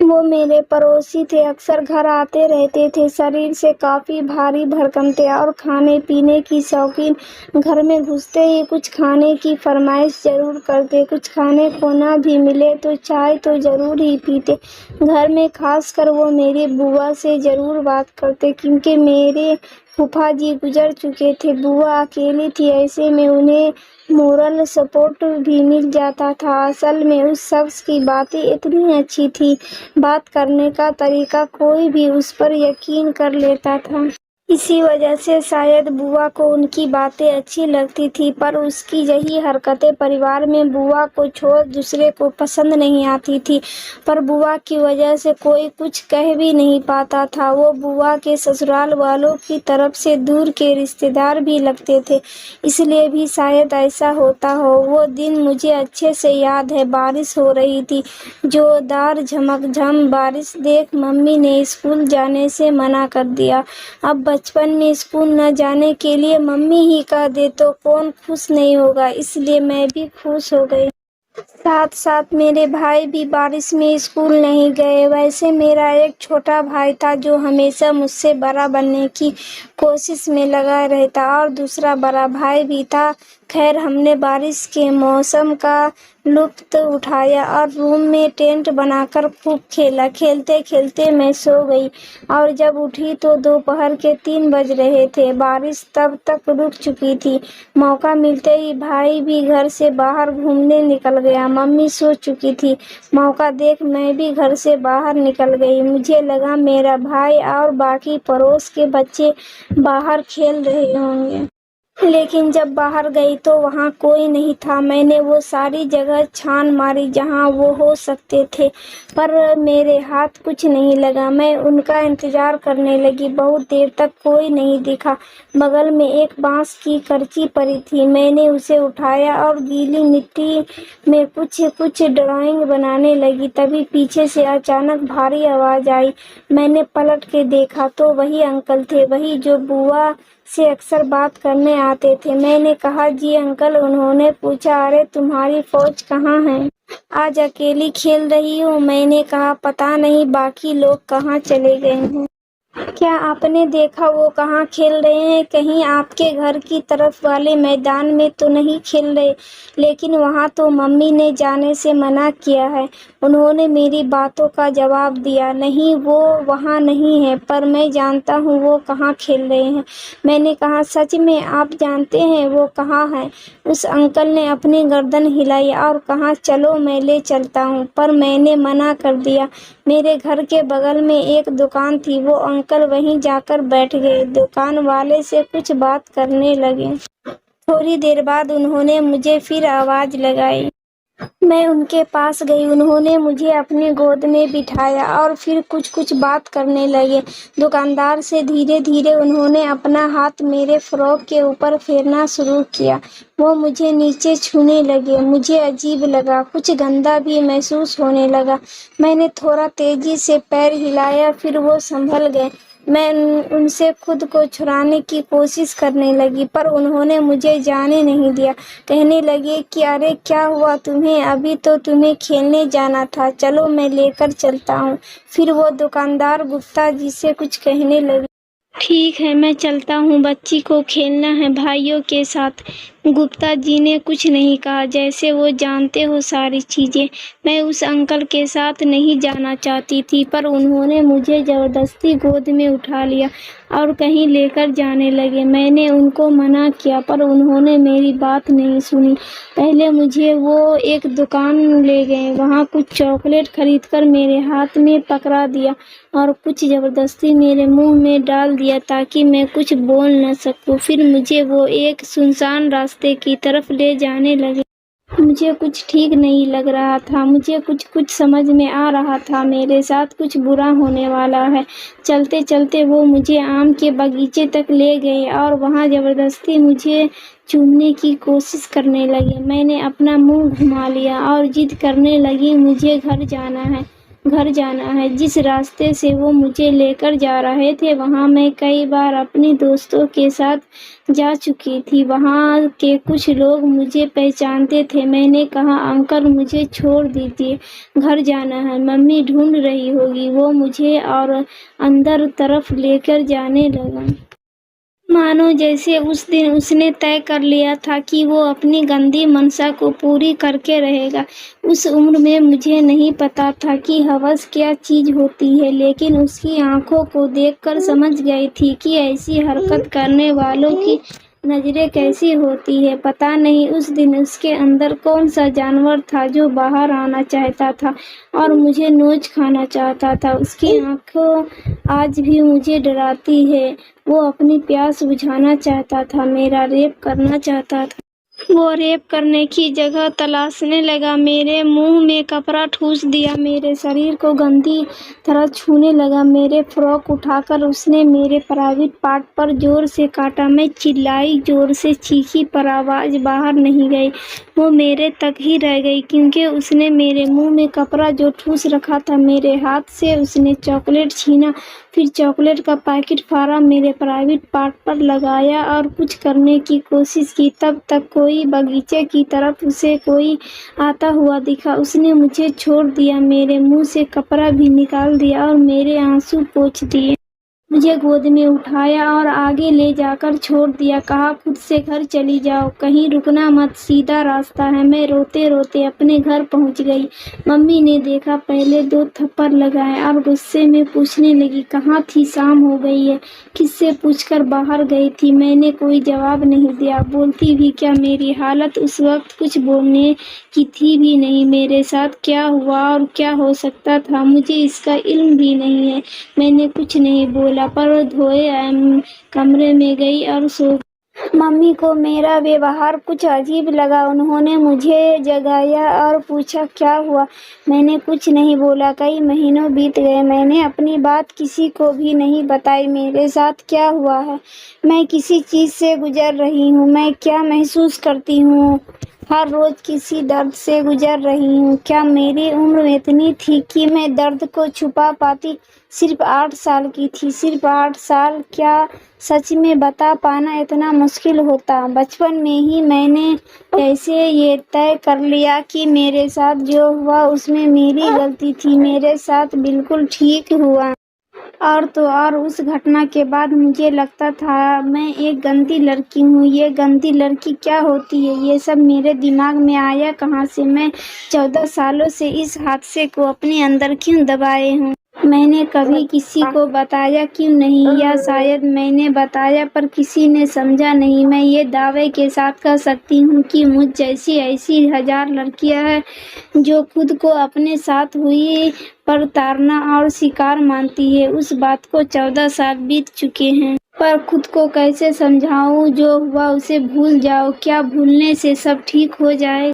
وہ میرے پڑوسی تھے، اکثر گھر آتے رہتے تھے، شریر سے کافی بھاری بھرکم تھے اور کھانے پینے کی شوقین۔ گھر میں گھستے ہی کچھ کھانے کی فرمائش ضرور کرتے، کچھ کھانے کو نہ بھی ملے تو چائے تو ضرور ہی پیتے۔ گھر میں خاص کر وہ میری بوا سے ضرور بات کرتے، کیونکہ میرے پھوپھا جی گزر چکے تھے۔ بوا اکیلی تھی، ایسے میں انہیں مورل سپورٹ بھی مل جاتا تھا۔ اصل میں اس شخص کی باتیں اتنی اچھی تھیں، بات کرنے کا طریقہ، کوئی بھی اس پر یقین کر لیتا تھا۔ اسی وجہ سے شاید بوا کو ان کی باتیں اچھی لگتی تھیں، پر اس کی یہی حرکتیں پریوار میں بوا کو چھوڑ دوسرے کو پسند نہیں آتی تھیں۔ پر بوا کی وجہ سے کوئی کچھ کہہ بھی نہیں پاتا تھا۔ وہ بوا کے سسرال والوں کی طرف سے دور کے رشتے دار بھی لگتے تھے، اس لیے بھی شاید ایسا ہوتا ہو۔ وہ دن مجھے اچھے سے یاد ہے، بارش ہو رہی تھی، زوردار جھمک جھم بارش دیکھ ممی نے اسکول جانے سے منع کر دیا۔ اب بچپن میں اسکول نہ جانے کے لیے ممی ہی کہہ دے تو کون خوش نہیں ہوگا، اس لیے میں بھی خوش ہو گئی۔ ساتھ ساتھ میرے بھائی بھی بارش میں اسکول نہیں گئے۔ ویسے میرا ایک چھوٹا بھائی تھا جو ہمیشہ مجھ سے بڑا بننے کی کوشش میں لگا رہتا، اور دوسرا بڑا بھائی بھی تھا۔ خیر، ہم نے بارش کے موسم کا لطف اٹھایا اور روم میں ٹینٹ بنا کر خوب کھیلا۔ کھیلتے کھیلتے میں سو گئی اور جب اٹھی تو دوپہر کے 3 بج رہے تھے۔ بارش تب تک رک چکی تھی۔ موقع ملتے ہی بھائی بھی گھر سے باہر گھومنے نکل گیا۔ ممی سو چکی تھی۔ موقع دیکھ میں بھی گھر سے باہر نکل گئی۔ مجھے لگا میرا بھائی اور باقی پڑوس کے بچے باہر کھیل رہے ہوں گے، لیکن جب باہر گئی تو وہاں کوئی نہیں تھا۔ میں نے وہ ساری جگہ چھان ماری جہاں وہ ہو سکتے تھے، پر میرے ہاتھ کچھ نہیں لگا۔ میں ان کا انتظار کرنے لگی، بہت دیر تک کوئی نہیں دکھا۔ بغل میں ایک بانس کی کرچی پڑی تھی، میں نے اسے اٹھایا اور گیلی مٹی میں کچھ ڈرائنگ بنانے لگی۔ تبھی پیچھے سے اچانک بھاری آواز آئی۔ میں نے پلٹ کے دیکھا تو وہی انکل تھے، وہی جو بوا سے اکثر بات کرنے آتے تھے۔ میں نے کہا، جی انکل۔ انہوں نے پوچھا، ارے تمہاری فوج کہاں ہے؟ آج اکیلی کھیل رہی ہو؟ میں نے کہا، پتہ نہیں باقی لوگ کہاں چلے گئے ہیں۔ کیا آپ نے دیکھا وہ کہاں کھیل رہے ہیں؟ کہیں آپ کے گھر کی طرف والے میدان میں تو نہیں کھیل رہے؟ لیکن وہاں تو ممی نے جانے سے منع کیا ہے۔ انہوں نے میری باتوں کا جواب دیا، نہیں وہ وہاں نہیں ہیں، پر میں جانتا ہوں وہ کہاں کھیل رہے ہیں۔ میں نے کہا، سچ میں آپ جانتے ہیں وہ کہاں ہیں؟ اس انکل نے اپنی گردن ہلائی اور کہا، چلو میں لے چلتا ہوں، پر میں نے منع کر دیا۔ میرے گھر کے بغل میں ایک دکان تھی، وہ انکل وہیں جا کر بیٹھ گئے، دکان والے سے کچھ بات کرنے لگے۔ تھوڑی دیر بعد انہوں نے مجھے پھر آواز لگائی۔ میں ان کے پاس گئی، انہوں نے مجھے اپنی گود میں بٹھایا اور پھر کچھ بات کرنے لگے دکاندار سے۔ دھیرے دھیرے انہوں نے اپنا ہاتھ میرے فراک کے اوپر پھیرنا شروع کیا۔ وہ مجھے نیچے چھونے لگے۔ مجھے عجیب لگا، کچھ گندا بھی محسوس ہونے لگا۔ میں نے تھوڑا تیزی سے پیر ہلایا، پھر وہ سنبھل گئے۔ میں ان سے خود کو چھڑانے کی کوشش کرنے لگی، پر انہوں نے مجھے جانے نہیں دیا۔ کہنے لگے کہ ارے کیا ہوا تمہیں؟ ابھی تو تمہیں کھیلنے جانا تھا، چلو میں لے کر چلتا ہوں۔ پھر وہ دکاندار گپتا جی سے کچھ کہنے لگے۔ ٹھیک ہے میں چلتا ہوں، بچی کو کھیلنا ہے بھائیوں کے ساتھ۔ گپتا جی نے کچھ نہیں کہا، جیسے وہ جانتے ہو ساری چیزیں۔ میں اس انکل کے ساتھ نہیں جانا چاہتی تھی، پر انہوں نے مجھے زبردستی گود میں اٹھا لیا اور کہیں لے کر جانے لگے۔ میں نے ان کو منع کیا، پر انہوں نے میری بات نہیں سنی۔ پہلے مجھے وہ ایک دکان لے گئے، وہاں کچھ چاکلیٹ خرید کر میرے ہاتھ میں پکڑا دیا اور کچھ زبردستی میرے منہ میں ڈال دیا تاکہ میں کچھ بول نہ سکوں۔ پھر مجھے وہ ایک سنسان راستے کی طرف لے جانے لگے۔ مجھے کچھ ٹھیک نہیں لگ رہا تھا، مجھے کچھ سمجھ میں آ رہا تھا میرے ساتھ کچھ برا ہونے والا ہے۔ چلتے چلتے وہ مجھے آم کے باغیچے تک لے گئے اور وہاں زبردستی مجھے چومنے کی کوشش کرنے لگے۔ میں نے اپنا منہ گھما لیا اور ضد کرنے لگی، مجھے گھر جانا ہے۔ گھر جانا ہے۔ جس راستے سے وہ مجھے لے کر جا رہے تھے وہاں میں کئی بار اپنے دوستوں کے ساتھ جا چکی تھی۔ وہاں کے کچھ لوگ مجھے پہچانتے تھے۔ میں نے کہا انکل مجھے چھوڑ دیجیے، گھر جانا ہے، ممی ڈھونڈ رہی ہوگی۔ وہ مجھے اور اندر طرف لے کر جانے لگا۔ مانو جیسے اس دن اس نے طے کر لیا تھا کہ وہ اپنی گندی منشا کو پوری کر کے رہے گا۔ اس عمر میں مجھے نہیں پتا تھا کہ ہوس کیا چیز ہوتی ہے، لیکن اس کی آنکھوں کو دیکھ کر سمجھ گئی تھی کہ ایسی حرکت کرنے والوں کی نظریں کیسی ہوتی ہیں۔ پتا نہیں اس دن اس کے اندر کون سا جانور تھا جو باہر آنا چاہتا تھا اور مجھے نوچ کھانا چاہتا تھا۔ اس کی آنکھیں آج بھی مجھے ڈراتی ہیں۔ وہ اپنی پیاس بجھانا چاہتا تھا، میرا ریپ کرنا چاہتا تھا۔ وہ ریپ کرنے کی جگہ تلاشنے لگا، میرے منہ میں کپڑا ٹھوس دیا، میرے شریر کو گندی طرح چھونے لگا۔ میرے فراک اٹھا کر اس نے میرے پرائیویٹ پارٹ پر زور سے کاٹا۔ میں چلائی، زور سے چیخی پر آواز باہر نہیں گئی۔ وہ میرے تک ہی رہ گئی کیونکہ اس نے میرے منہ میں کپڑا جو ٹھوس رکھا تھا۔ میرے ہاتھ سے اس نے چاکلیٹ چھینا، پھر چاکلیٹ کا پیکٹ پھاڑا، میرے پرائیویٹ پارٹ پر لگایا اور کچھ کرنے کی کوشش کی۔ تب تک کوئی باغیچے کی طرف اسے کوئی آتا ہوا دکھا۔ اس نے مجھے چھوڑ دیا، میرے منہ سے کپڑا بھی نکال دیا اور میرے آنسو پوچھ دیے۔ مجھے گود میں اٹھایا اور آگے لے جا کر چھوڑ دیا۔ کہا خود سے گھر چلی جاؤ، کہیں رکنا مت، سیدھا راستہ ہے۔ میں روتے روتے اپنے گھر پہنچ گئی۔ ممی نے دیکھا، پہلے 2 تھپڑ لگائے اور غصے میں پوچھنے لگی کہاں تھی، شام ہو گئی ہے، کس سے پوچھ کر باہر گئی تھی؟ میں نے کوئی جواب نہیں دیا، بولتی بھی کیا، میری حالت اس وقت کچھ بولنے کی تھی بھی نہیں۔ میرے ساتھ کیا ہوا اور کیا ہو سکتا تھا مجھے اس کا علم بھی نہیں ہے۔ میں نے کچھ نہیں بولا، پر دھوئے کمرے میں گئی اور سو گئی۔ ممی کو میرا ویوہار کچھ عجیب لگا۔ انہوں نے مجھے جگایا اور پوچھا کیا ہوا؟ میں نے کچھ نہیں بولا۔ کئی مہینے بیت گئے، میں نے اپنی بات کسی کو بھی نہیں بتائی۔ میرے ساتھ کیا ہوا ہے، میں کسی چیز سے گزر رہی ہوں، میں کیا محسوس کرتی ہوں، ہر روز کسی درد سے گزر رہی ہوں۔ کیا میری عمر اتنی تھی کہ میں درد کو چھپا پاتی؟ صرف 8 سال کی تھی، صرف 8 سال۔ کیا سچ میں بتا پانا اتنا مشکل ہوتا؟ بچپن میں ہی میں نے کیسے یہ طے کر لیا کہ میرے ساتھ جو ہوا اس میں میری غلطی تھی؟ میرے ساتھ بالکل ٹھیک ہوا۔ اور تو اور اس گھٹنا کے بعد مجھے لگتا تھا میں ایک گندی لڑکی ہوں۔ یہ گندی لڑکی کیا ہوتی ہے؟ یہ سب میرے دماغ میں آیا کہاں سے؟ میں 14 سالوں سے اس حادثے کو اپنے اندر کیوں دبائے ہوں؟ میں نے کبھی کسی کو بتایا کیوں نہیں؟ یا شاید میں نے بتایا پر کسی نے سمجھا نہیں۔ میں یہ دعوے کے ساتھ کہہ سکتی ہوں کہ مجھ جیسی ایسی ہزار لڑکیاں ہیں جو خود کو اپنے ساتھ ہوئی پر تارنا اور شکار مانتی ہیں۔ اس بات کو 14 سال بیت چکے ہیں، پر خود کو کیسے سمجھاؤں جو ہوا اسے بھول جاؤ؟ کیا بھولنے سے سب ٹھیک ہو جائے؟